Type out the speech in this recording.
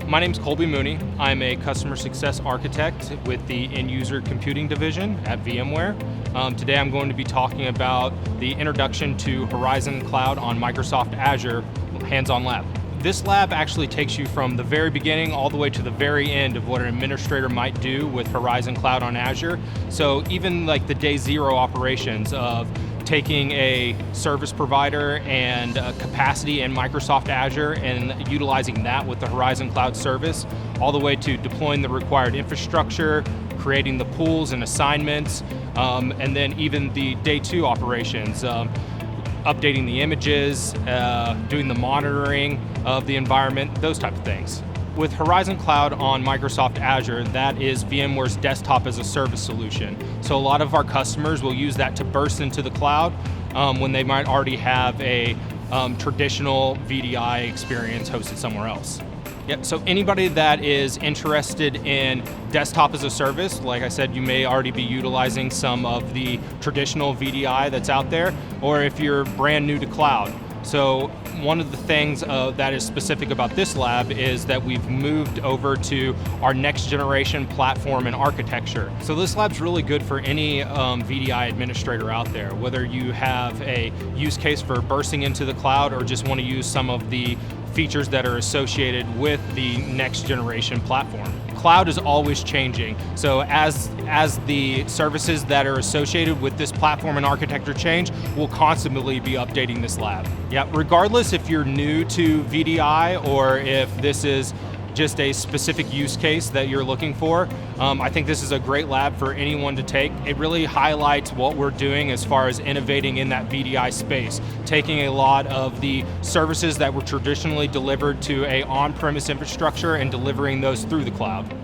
My name's Colby Mooney. I'm a customer success architect with the end user computing division at VMware. Today I'm going to be talking about the introduction to Horizon Cloud on Microsoft Azure Hands-on Lab. This lab actually takes you from the very beginning all the way to the very end of what an administrator might do with Horizon Cloud on Azure. So even like the day zero operations of taking a service provider and capacity in Microsoft Azure and utilizing that with the Horizon Cloud service, all the way to deploying the required infrastructure, creating the pools and assignments, and then even the day two operations, updating the images, doing the monitoring of the environment, those type of things. With Horizon Cloud on Microsoft Azure, that is VMware's desktop as a service solution. So a lot of our customers will use that to burst into the cloud when they might already have a traditional VDI experience hosted somewhere else. Yep, so anybody that is interested in desktop as a service, like I said, you may already be utilizing some of the traditional VDI that's out there, or if you're brand new to cloud. So one of the things that is specific about this lab is that we've moved over to our next generation platform and architecture. So this lab's really good for any VDI administrator out there, whether you have a use case for bursting into the cloud or just want to use some of the features that are associated with the next generation platform. Cloud is always changing, so as the services that are associated with this platform and architecture change, we'll constantly be updating this lab. Yeah, regardless if you're new to VDI or if this is just a specific use case that you're looking for, I think this is a great lab for anyone to take. It really highlights what we're doing as far as innovating in that VDI space, taking a lot of the services that were traditionally delivered to a on-premise infrastructure and delivering those through the cloud.